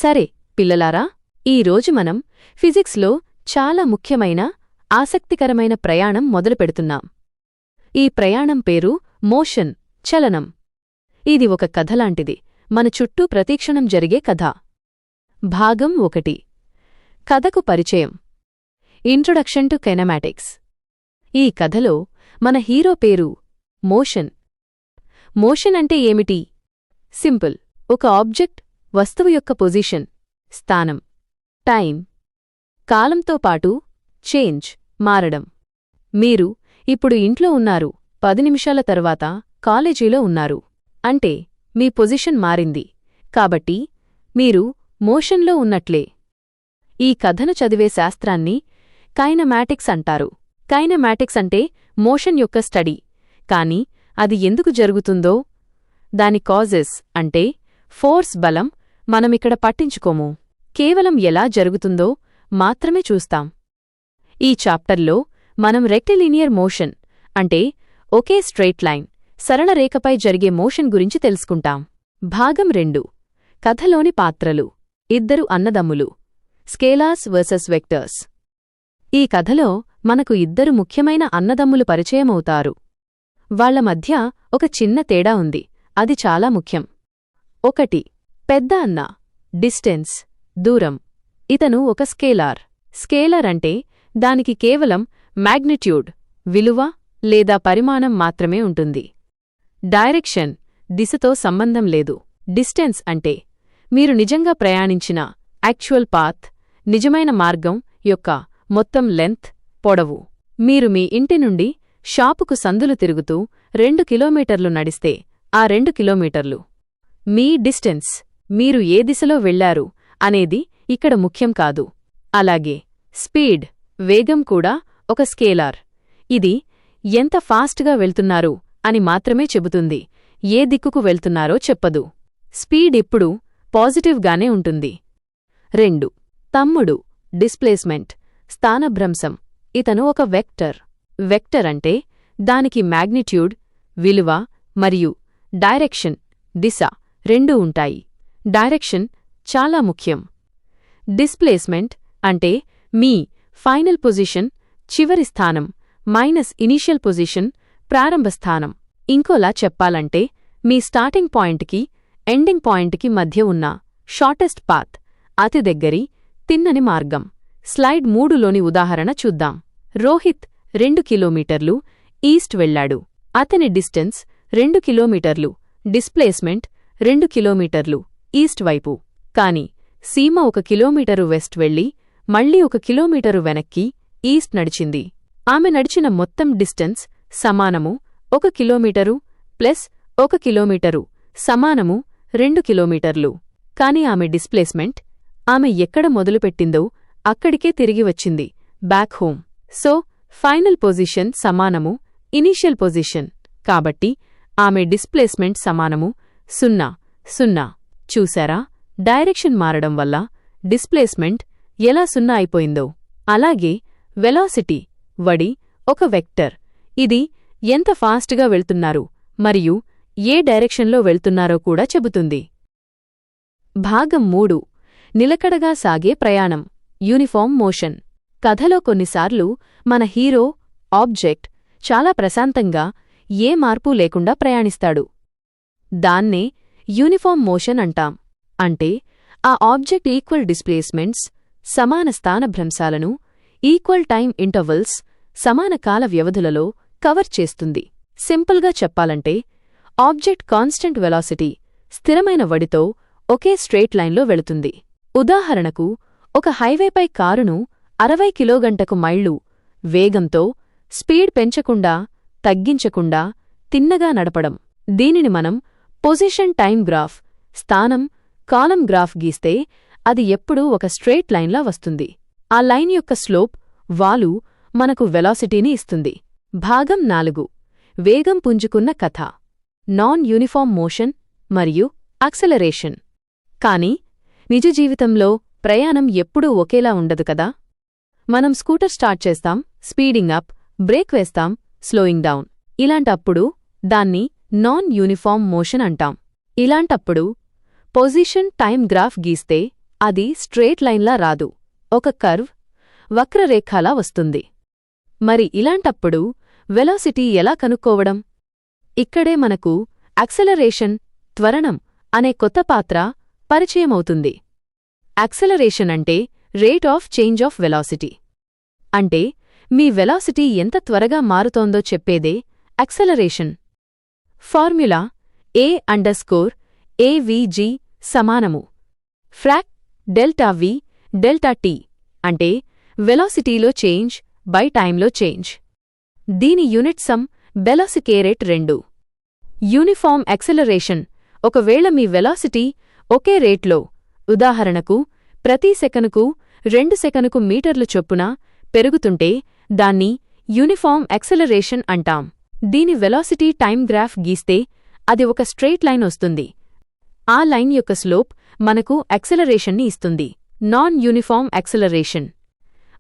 సరే పిల్లలారా, ఈరోజు మనం ఫిజిక్స్లో చాలా ముఖ్యమైన ఆసక్తికరమైన ప్రయాణం మొదలుపెడుతున్నాం. ఈ ప్రయాణం పేరు మోషన్, చలనం. ఇది ఒక కథలాంటిది, మన చుట్టూ ప్రతిక్షణం జరిగే కథ. భాగం 1. కథకు పరిచయం. Introduction to kinematics. ఈ కథలో మన హీరో పేరు మోషన్. మోషన్ అంటే ఏమిటి? సింపుల్. ఒక ఆబ్జెక్ట్, వస్తువు యొక్క పొజిషన్, స్థానం, టైం, కాలంతో పాటు చేంజ్, మారడం. మీరు ఇప్పుడు ఇంట్లో ఉన్నారు, 10 నిమిషాల తర్వాత కాలేజీలో ఉన్నారు. అంటే మీ పొజిషన్ మారింది, కాబట్టి మీరు మోషన్లో ఉన్నట్లే. ఈ కథను చదివే శాస్త్రాన్ని కైనమాటిక్స్ అంటారు. కైనమాటిక్స్ అంటే మోషన్ యొక్క స్టడీ. కాని అది ఎందుకు జరుగుతుందో, దాని కాజెస్ అంటే ఫోర్స్, బలం మనమిక్కడ పట్టించుకోము. కేవలం ఎలా జరుగుతుందో మాత్రమే చూస్తాం. ఈ చాప్టర్లో మనం రెక్టిలీనియర్ మోషన్ అంటే ఒకే స్ట్రెయిట్ లైన్, సరళ రేఖపై జరిగే మోషన్ గురించి తెలుసుకుంటాం. భాగం 2. కథలోని పాత్రలు. 2 అన్నదమ్ములు, స్కేలార్స్ వర్సెస్ వెక్టర్స్. ఈ కథలో మనకు 2 ముఖ్యమైన అన్నదమ్ములు పరిచయమవుతారు. వాళ్ల మధ్య ఒక చిన్న తేడా ఉంది, అది చాలా ముఖ్యం. 1. పెద్ద అన్న, డిస్టెన్స్, దూరం. ఇతను ఒక స్కేలార్. స్కేలర్ అంటే దానికి కేవలం మ్యాగ్నిట్యూడ్, విలువ లేదా పరిమాణం మాత్రమే ఉంటుంది. డైరెక్షన్, దిశతో సంబంధం లేదు. డిస్టెన్స్ అంటే మీరు నిజంగా ప్రయాణించిన యాక్చువల్ పాత్, నిజమైన మార్గం యొక్క మొత్తం లెంత్, పొడవు. మీరు మీ ఇంటి నుండి షాపుకు సందులు తిరుగుతూ 2 కిలోమీటర్లు నడిస్తే ఆ 2 కిలోమీటర్లు మీ డిస్టెన్స్. మీరు ఏ దిశలో వెళ్లారు అనేది ఇక్కడ ముఖ్యం కాదు. అలాగే స్పీడ్, వేగం కూడా ఒక స్కేలార్. ఇది ఎంత ఫాస్ట్గా వెళ్తున్నారు అని మాత్రమే చెబుతుంది, ఏ దిక్కుకు వెళ్తున్నారో చెప్పదు. స్పీడ్ ఎప్పుడూ పాజిటివ్గానే ఉంటుంది. 2. తమ్ముడు, డిస్ప్లేస్మెంట్, స్థానభ్రంశం. ఇతను ఒక వెక్టర్. వెక్టర్ అంటే దానికి మ్యాగ్నిట్యూడ్, విలువ మరియు డైరెక్షన్, దిశ రెండూ ఉంటాయి. డైరెక్షన్ చాలా ముఖ్యం. డిస్ప్లేస్మెంట్ అంటే మీ ఫైనల్ పొజిషన్, చివరి స్థానం, మైనస్ ఇనీషియల్ పొజిషన్, ప్రారంభ స్థానం. ఇంకోలా చెప్పాలంటే మీ స్టార్టింగ్ పాయింట్కి ఎండింగ్ పాయింట్కి మధ్య ఉన్న షార్టెస్ట్ పాత్, అతి దగ్గరి, తిన్నని మార్గం. స్లైడ్ 3లోని ఉదాహరణ చూద్దాం. రోహిత్ 2 కిలోమీటర్లు ఈస్ట్ వెళ్లాడు. అతని డిస్టెన్స్ 2 కిలోమీటర్లు, డిస్ప్లేస్మెంట్ 2 కిలోమీటర్లు ఈస్ట్ వైపు. కాని సీమ 1 కిలోమీటరు వెస్ట్ వెళ్లి మళ్లీ 1 కిలోమీటరు వెనక్కి ఈస్ట్ నడిచింది. ఆమె నడిచిన మొత్తం డిస్టెన్స్ సమానము 1 కిలోమీటరు ప్లస్ 1 కిలోమీటరు సమానము 2 కిలోమీటర్లు. కాని ఆమె డిస్ప్లేస్మెంట్, ఆమె ఎక్కడ మొదలుపెట్టిందో అక్కడికే తిరిగి వచ్చింది, back home. So final position సమానము ఇనీషియల్ పొజిషన్. కాబట్టి ఆమె డిస్ప్లేస్మెంట్ సమానము 0, 0. చూశారా, డైరెక్షన్ మారడం వల్ల డిస్ప్లేస్మెంట్ ఎలా 0 అయిపోయిందో. అలాగే వెలాసిటీ, వడి, ఒక వెక్టర్. ఇది ఎంత ఫాస్ట్గా వెళ్తున్నారు మరియు ఏ డైరెక్షన్లో వెళ్తున్నారో కూడా చెబుతుంది. భాగం 3. నిలకడగా సాగే ప్రయాణం, యూనిఫామ్ మోషన్. కథలో కొన్నిసార్లు మన హీరో, ఆబ్జెక్ట్ చాలా ప్రశాంతంగా, ఏ మార్పు లేకుండా ప్రయాణిస్తాడు. దాన్నే యూనిఫామ్ మోషన్ అంటాం. అంటే ఆ ఆబ్జెక్ట్ ఈక్వల్ డిస్ప్లేస్మెంట్స్, సమాన స్థానభ్రంశాలను, ఈక్వల్ టైమ్ ఇంటర్వల్స్, సమాన కాల వ్యవధులలో కవర్ చేస్తుంది. సింపుల్గా చెప్పాలంటే ఆబ్జెక్ట్ కాన్స్టెంట్ వెలాసిటీ, స్థిరమైన వడితో ఒకే స్ట్రెయిట్ లైన్లో వెళుతుంది. ఉదాహరణకు, ఒక హైవేపై కారును 60 కిలోగంటకు మైళ్ళు వేగంతో స్పీడ్ పెంచకుండా, తగ్గించకుండా తిన్నగా నడపడం. దీనిని మనం పొజిషన్ టైమ్ గ్రాఫ్, స్థానం, కాలం గ్రాఫ్ గీస్తే అది ఎప్పుడూ ఒక స్ట్రెయిట్ లైన్లా వస్తుంది. ఆ లైన్ యొక్క స్లోప్, వాలు మనకు వెలాసిటీని ఇస్తుంది. భాగం 4. వేగం పుంజుకున్న కథ, నాన్ యూనిఫామ్ మోషన్ మరియు యాక్సెలరేషన్. కాని నిజ జీవితంలో ప్రయాణం ఎప్పుడూ ఒకేలా ఉండదు కదా. మనం స్కూటర్ స్టార్ట్ చేస్తాం, స్పీడింగ్ అప్, బ్రేక్ వేస్తాం, స్లోయింగ్ డౌన్. ఇలాంటప్పుడు దాన్ని నాన్ యూనిఫామ్ మోషన్ అంటాం. ఇలాంటప్పుడు పొజిషన్ టైమ్ గ్రాఫ్ గీస్తే అది స్ట్రేట్ లైన్లా రాదు, ఒక కర్వ్, వక్రరేఖలా వస్తుంది. మరి ఇలాంటప్పుడు వెలాసిటీ ఎలా కనుక్కోవడం? ఇక్కడే మనకు యాక్సెలరేషన్, త్వరణం అనే కొత్త పాత్ర పరిచయమవుతుంది. యాక్సెలరేషన్ అంటే rate of change of velocity. అంటే మీ వెలాసిటీ ఎంత త్వరగా మారుతోందో చెప్పేదే యాక్సెలరేషన్. ఫార్ములా a_avg సమానము frock delta v delta t, అంటే వెలాసిటీలో చేంజ్ బై టైంలో చేంజ్. దీని unit some velocity 2. Uniform acceleration, ఒకవేళ మీ వెలాసిటీ ఒకే రేట్లో, ఉదాహరణకు ప్రతి సెకనుకు 2 సెకనుకు మీటర్లు చొప్పున పెరుగుతుంటే దాన్ని యూనిఫార్మ్ యాక్సెలరేషన్ అంటాం. దీని వెలాసిటీ టైమ్ గ్రాఫ్ గీస్తే అది ఒక స్ట్రెయిట్ లైన్ వస్తుంది. ఆ లైన్ యొక్క స్లోప్ మనకు యాక్సెలరేషన్ని ఇస్తుంది. నాన్ యూనిఫార్మ్ యాక్సెలరేషన్,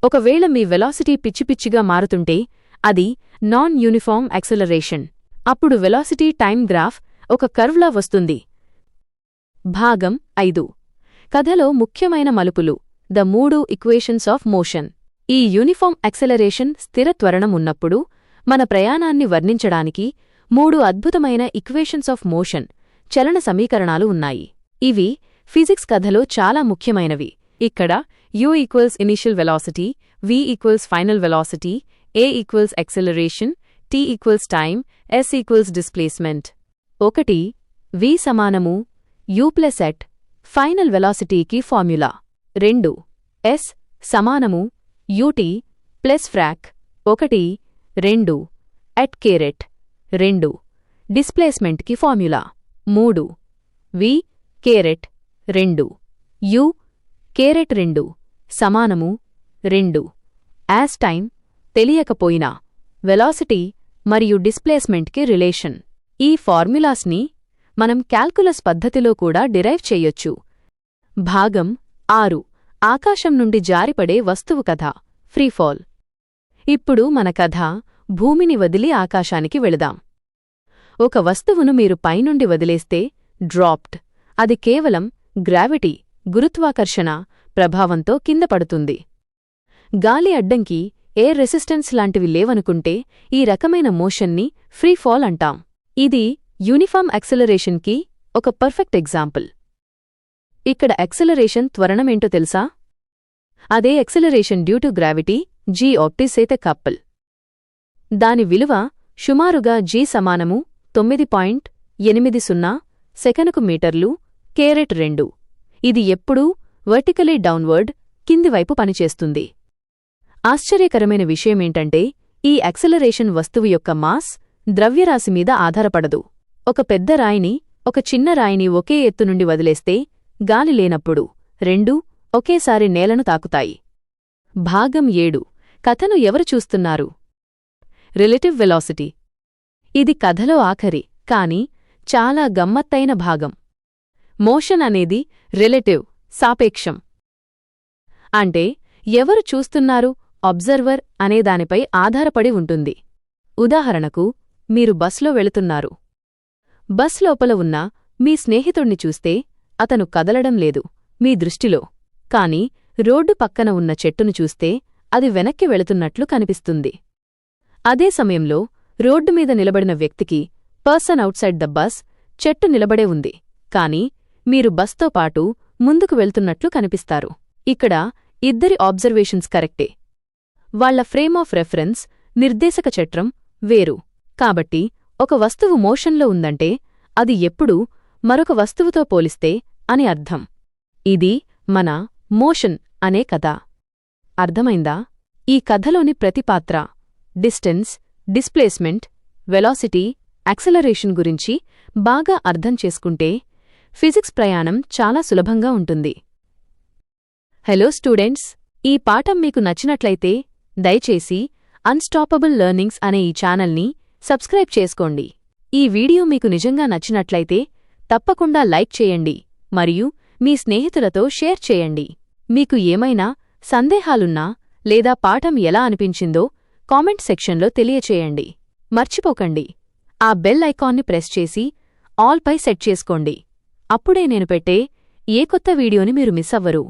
ఒకవేళ మీ వెలాసిటీ పిచ్చిపిచ్చిగా మారుతుంటే అది నాన్ యూనిఫార్మ్ యాక్సెలరేషన్. అప్పుడు వెలాసిటీ టైమ్ గ్రాఫ్ ఒక కర్వ్లా వస్తుంది. భాగం 5. కథలో ముఖ్యమైన మలుపులు, ద 3 ఈక్వేషన్స్ ఆఫ్ మోషన్. ఈ యూనిఫార్మ్ యాక్సెలరేషన్ స్థిర త్వరణం ఉన్నప్పుడు మన ప్రయాణాన్ని వర్ణించడానికి 3 అద్భుతమైన ఈక్వేషన్స్ ఆఫ్ మోషన్, చలన సమీకరణాలు ఉన్నాయి. ఇవి ఫిజిక్స్ కథలో చాలా ముఖ్యమైనవి. ఇక్కడ u equals initial velocity, v equals final velocity, a equals acceleration, t equals time, s equals displacement. 1 v సమానము u ప్లస్ ఎట్ ఫైనల్ వెలాసిటీకి ఫార్ములా. 2 s సమానము ut plus frac 1 2 at caret 2 డిస్ప్లేస్మెంట్కి formula. 3 v caret 2 u caret 2 సమానము 2 as time తెలియకపోయినా velocity మరియు డిస్ప్లేస్మెంట్కి relation. ఈ ఫార్ములాస్ని మనం calculus పద్ధతిలో కూడా డిరైవ్ చెయ్యొచ్చు. భాగం 6. ఆకాశం నుండి జారిపడే వస్తువు కథ, ఫ్రీఫాల్. ఇప్పుడు మన కథ భూమిని వదిలి ఆకాశానికి వెళదాం. ఒక వస్తువును మీరు పైనుండి వదిలేస్తే డ్రాప్డ్, అది కేవలం గ్రావిటీ, గురుత్వాకర్షణ ప్రభావంతో కింద పడుతుంది. గాలి అడ్డంకి, ఎయిర్ రెసిస్టెన్స్ లాంటివి లేవనుకుంటే ఈ రకమైన మోషన్ని ఫ్రీఫాల్ అంటాం. ఇది యూనిఫార్మ్ యాక్సెలరేషన్కి ఒక పర్ఫెక్ట్ ఎగ్జాంపుల్. ఇక్కడ యాక్సెలరేషన్ త్వరణమేంటో తెలుసా? అదే acceleration due to gravity, g ఆప్టిసేత కప్పల్. దాని విలువ సుమారుగా g సమానము 9.80 సెకనుకు మీటర్లు కేరెట్ 2. ఇది ఎప్పుడూ వర్టికలీ డౌన్వర్డ్, కిందివైపు పనిచేస్తుంది. ఆశ్చర్యకరమైన విషయమేంటంటే ఈ యాక్సెలరేషన్ వస్తువు యొక్క మాస్ ద్రవ్యరాశి మీద ఆధారపడదు. ఒక పెద్ద రాయిని, ఒక చిన్న రాయిని ఒకే ఎత్తు నుండి వదిలేస్తే గాలి లేనప్పుడు రెండూ ఒకేసారి నేలను తాకుతాయి. భాగం 7. కథను ఎవరు చూస్తున్నారు? Relative velocity. ఇది కథలో ఆఖరి, కాని చాలా గమ్మత్తైన భాగం. మోషన్ అనేది రిలేటివ్, సాపేక్షం. అంటే ఎవరు చూస్తున్నారు, అబ్జర్వర్ అనేదానిపై ఆధారపడి ఉంటుంది. ఉదాహరణకు, మీరు బస్లో వెళుతున్నారు. బస్ లోపల ఉన్న మీ స్నేహితుణ్ణి చూస్తే అతను కదలడం లేదు మీ దృష్టిలో, కాని రోడ్డు పక్కన ఉన్న చెట్టును చూస్తే అది వెనక్కి వెళుతున్నట్లు కనిపిస్తుంది. అదే సమయంలో రోడ్డు మీద నిలబడిన వ్యక్తికి, పర్సన్ ఔట్సైడ్ ద బస్, చెట్టు నిలబడే ఉంది, కాని మీరు బస్తో పాటు ముందుకు వెళ్తున్నట్లు కనిపిస్తారు. ఇక్కడ ఇద్దరి ఆబ్జర్వేషన్స్ కరెక్టే. వాళ్ల ఫ్రేమ్ ఆఫ్ రెఫరెన్స్, నిర్దేశక చట్రం వేరు. కాబట్టి ఒక వస్తువు మోషన్లో ఉందంటే అది ఎప్పుడూ మరొక వస్తువుతో పోలిస్తే అని అర్థం. ఇది మన మోషన్ అనే కథ. అర్థమైందా? ఈ కథలోని ప్రతి పాత్ర డిస్టెన్స్, డిస్ప్లేస్మెంట్, వెలాసిటీ, యాక్సెలరేషన్ గురించి బాగా అర్థం చేసుకుంటే ఫిజిక్స్ ప్రయాణం చాలా సులభంగా ఉంటుంది. హలో స్టూడెంట్స్, ఈ పాఠం మీకు నచ్చినట్లయితే దయచేసి అన్స్టాపబుల్ లెర్నింగ్స్ అనే ఈ ఛానల్ని సబ్స్క్రైబ్ చేసుకోండి. ఈ వీడియో మీకు నిజంగా నచ్చినట్లయితే తప్పకుండా లైక్ చేయండి మరియు మీ స్నేహితులతో షేర్ చేయండి. మీకు ఏమైనా సందేహాలున్నా లేదా పాఠం ఎలా అనిపించిందో కామెంట్ సెక్షన్లో తెలియచేయండి. మర్చిపోకండి, ఆ బెల్ ఐకాన్ని ప్రెస్ చేసి ఆల్ పై సెట్ చేసుకోండి. అప్పుడే నేను పెట్టే ఏ కొత్త వీడియోని మీరు మిస్ అవ్వరు.